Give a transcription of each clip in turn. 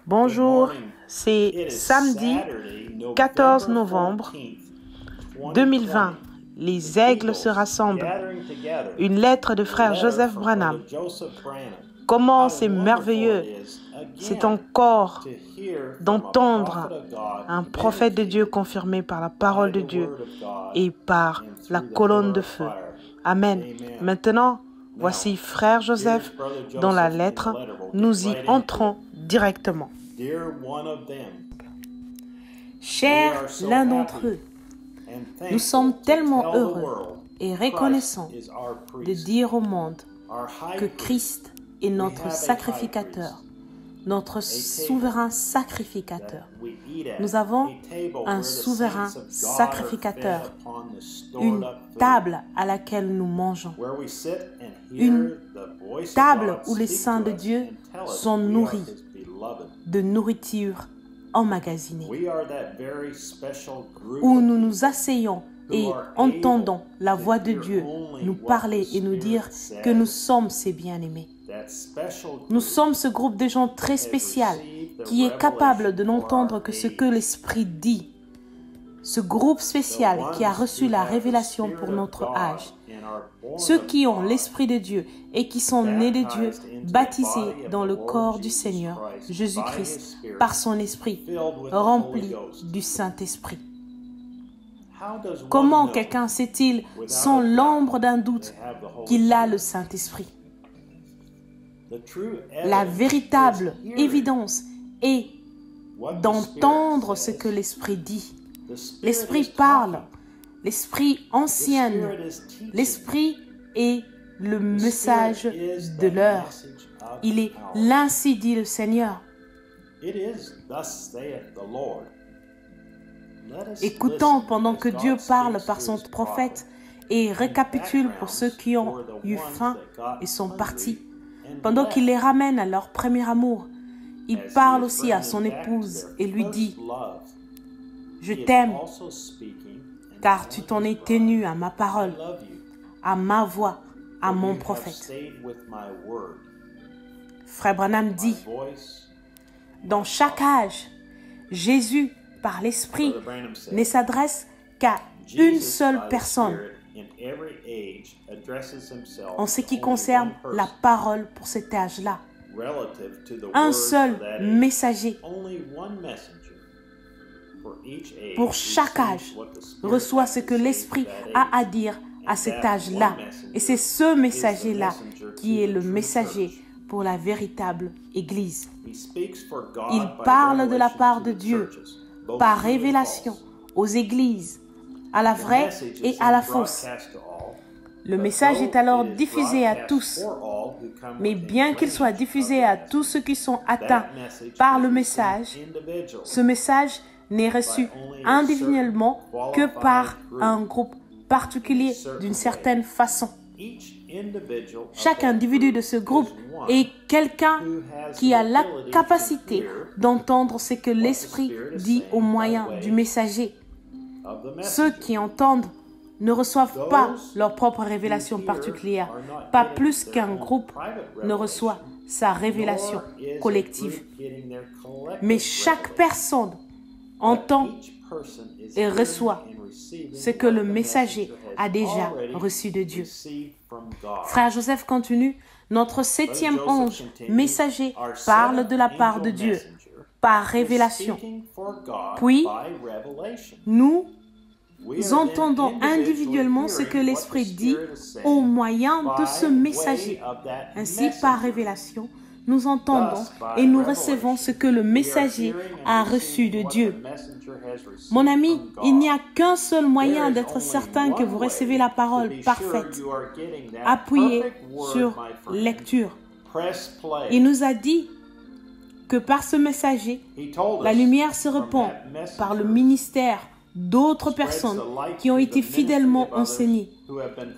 Bonjour, c'est samedi 14 novembre 2020. Les aigles se rassemblent. Une lettre de frère Joseph Branham. Comment c'est merveilleux, c'est encore d'entendre un prophète de Dieu confirmé par la parole de Dieu et par la colonne de feu. Amen. Maintenant, voici frère Joseph dans la lettre. Nous y entrons directement. Cher l'un d'entre eux, nous sommes tellement heureux et reconnaissants de dire au monde que Christ est notre sacrificateur, notre souverain sacrificateur. Nous avons un souverain sacrificateur, une table à laquelle nous mangeons, une table où les saints de Dieu sont nourris de nourriture emmagasinée, où nous nous asseyons et entendons la voix de Dieu nous parler et nous dire que nous sommes ses bien-aimés. Nous sommes ce groupe de gens très spécial qui est capable de n'entendre que ce que l'Esprit dit. Ce groupe spécial qui a reçu la révélation pour notre âge. Ceux qui ont l'Esprit de Dieu et qui sont nés de Dieu, baptisés dans le corps du Seigneur Jésus-Christ par son Esprit, rempli du Saint-Esprit. Comment quelqu'un sait-il, sans l'ombre d'un doute, qu'il a le Saint-Esprit? La véritable évidence est d'entendre ce que l'Esprit dit. L'Esprit parle, l'Esprit enseigne, l'Esprit est le message de l'heure. Il est l'ainsi dit le Seigneur. Écoutons pendant que Dieu parle par son prophète et récapitule pour ceux qui ont eu faim et sont partis. Pendant qu'il les ramène à leur premier amour, il parle aussi à son épouse et lui dit « Je t'aime, car tu t'en es tenu à ma parole, à ma voix, à mon prophète. » Frère Branham dit « Dans chaque âge, Jésus, par l'Esprit, ne s'adresse qu'à une seule personne en ce qui concerne la parole pour cet âge-là. Un seul messager pour chaque âge reçoit ce que l'Esprit a à dire à cet âge-là. Et c'est ce messager-là qui est le messager pour la véritable Église. Il parle de la part de Dieu par révélation aux Églises, à la vraie et à la fausse. Le message est alors diffusé à tous, mais bien qu'il soit diffusé à tous ceux qui sont atteints par le message, ce message n'est reçu individuellement que par un groupe particulier d'une certaine façon. Chaque individu de ce groupe est quelqu'un qui a la capacité d'entendre ce que l'Esprit dit au moyen du messager. Ceux qui entendent ne reçoivent pas leur propre révélation particulière, pas plus qu'un groupe ne reçoit sa révélation collective. Mais chaque personne entend et reçoit ce que le messager a déjà reçu de Dieu. Frère Joseph continue, notre 7e ange messager parle de la part de Dieu par révélation. Puis, nous entendons individuellement ce que l'Esprit dit au moyen de ce messager. Ainsi, par révélation, nous entendons et nous recevons ce que le messager a reçu de Dieu. Mon ami, il n'y a qu'un seul moyen d'être certain que vous recevez la parole parfaite. Appuyez sur lecture. Il nous a dit que par ce messager, la lumière se répand par le ministère d'autres personnes qui ont été fidèlement enseignées.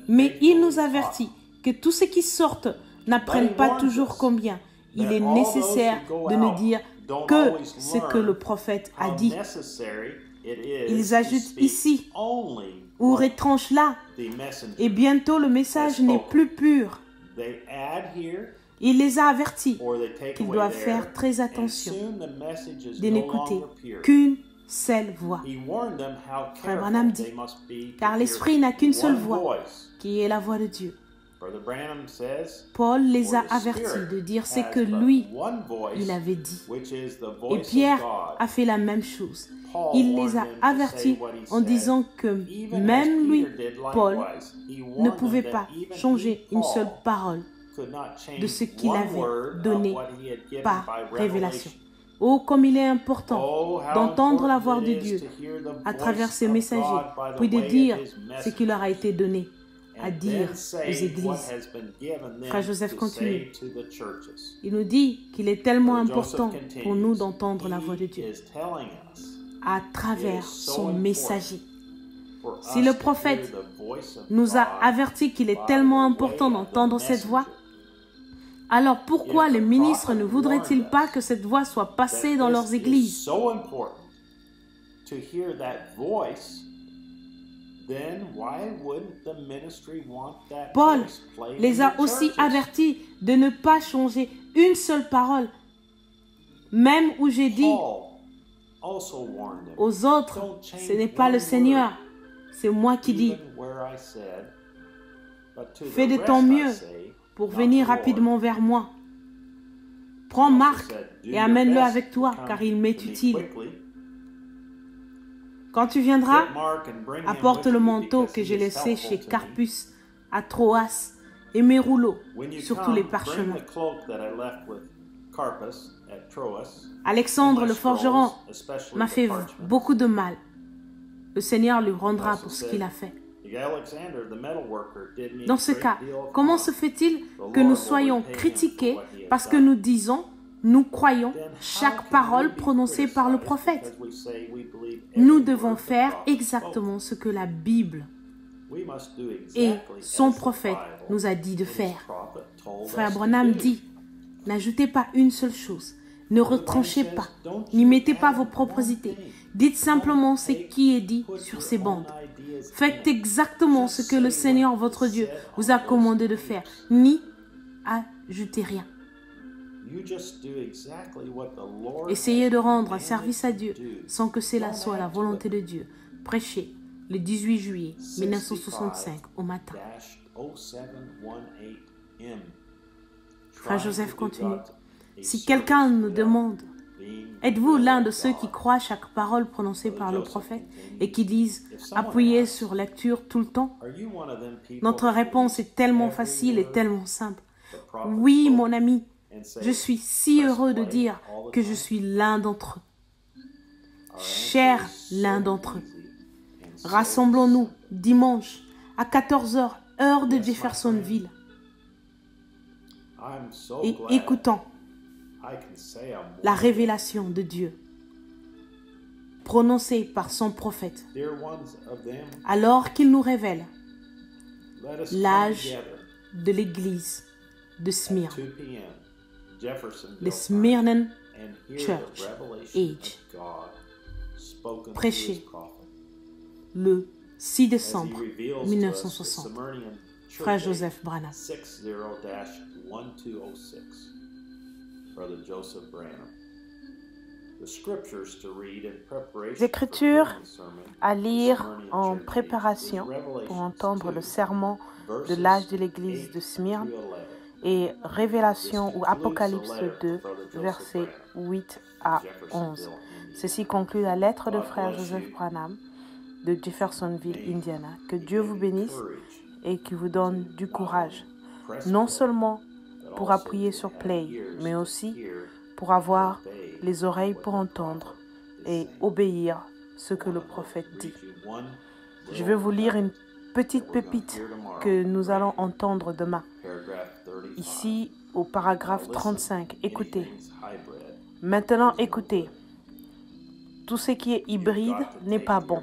Mais il nous avertit que tous ceux qui sortent n'apprennent pas toujours combien. Il est nécessaire de ne dire que ce que le prophète a dit. Ils ajoutent ici ou retranchent là. Et bientôt le message n'est plus pur. Il les a avertis qu'ils doivent faire très attention de n'écouter qu'une seule voix. Frère Branham dit, car l'esprit n'a qu'une seule voix, qui est la voix de Dieu. Paul les a avertis de dire ce que lui, il avait dit. Et Pierre a fait la même chose. Il les a avertis en disant que même lui, Paul, ne pouvait pas changer une seule parole de ce qu'il avait donné par révélation. Oh, comme il est important d'entendre la voix de Dieu à travers ses messagers, puis de dire ce qui leur a été donné à dire aux églises. Frère Joseph continue. Il nous dit qu'il est tellement important pour nous d'entendre la voix de Dieu à travers son messager. Si le prophète nous a averti qu'il est tellement important d'entendre cette voix, alors pourquoi les ministres ne voudraient-ils pas que cette voix soit passée dans leurs églises? Paul les a aussi avertis de ne pas changer une seule parole, même où j'ai dit aux autres, ce n'est pas le Seigneur, c'est moi qui dis. Fais de ton mieux pour venir rapidement vers moi. Prends Marc et amène-le avec toi, car il m'est utile. Quand tu viendras, apporte le manteau que j'ai laissé chez Carpus à Troas et mes rouleaux sur tous les parchemins. Alexandre le forgeron m'a fait beaucoup de mal. Le Seigneur lui rendra pour ce qu'il a fait. Dans ce cas, comment se fait-il que nous soyons critiqués parce que nous disons, nous croyons chaque parole prononcée par le prophète? Nous devons faire exactement ce que la Bible et son prophète nous a dit de faire. Frère Branham dit, n'ajoutez pas une seule chose, ne retranchez pas, n'y mettez pas vos propres idées. Dites simplement ce qui est dit sur ces bandes. Faites exactement ce que le Seigneur, votre Dieu, vous a commandé de faire. N'y ajoutez rien. Essayez de rendre un service à Dieu sans que cela soit la volonté de Dieu. Prêchez le 18 juillet 1965 au matin. Frère Joseph continue. Si quelqu'un nous demande, êtes-vous l'un de ceux qui croient chaque parole prononcée par le prophète et qui disent appuyez sur lecture tout le temps? Notre réponse est tellement facile et tellement simple. Oui, mon ami, je suis si heureux de dire que je suis l'un d'entre eux. Cher l'un d'entre eux. Rassemblons-nous dimanche à 14h, heure de Jeffersonville. Et écoutons la révélation de Dieu prononcée par son prophète, alors qu'il nous révèle l'âge de l'église de Smyrne, le Smyrna Church Age, prêché le 6 décembre 1960. Frère Joseph Branham. Écritures à lire en préparation pour entendre le sermon de l'âge de l'église de Smyrne et Révélation ou Apocalypse 2, versets 8 à 11. Ceci conclut la lettre de frère Joseph Branham de Jeffersonville, Indiana. Que Dieu vous bénisse et qu'il vous donne du courage, non seulement pour appuyer sur play, mais aussi pour avoir les oreilles pour entendre et obéir ce que le prophète dit. Je vais vous lire une petite pépite que nous allons entendre demain. Ici, au paragraphe 35, écoutez. Maintenant, écoutez. Tout ce qui est hybride n'est pas bon.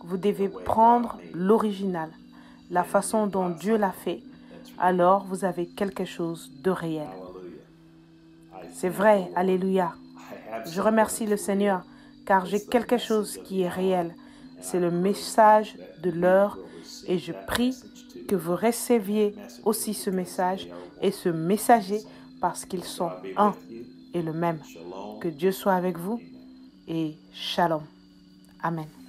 Vous devez prendre l'original, la façon dont Dieu l'a fait. Alors, vous avez quelque chose de réel. C'est vrai, alléluia. Je remercie le Seigneur, car j'ai quelque chose qui est réel. C'est le message de l'heure et je prie que vous receviez aussi ce message et ce messager parce qu'ils sont un et le même. Que Dieu soit avec vous et shalom. Amen.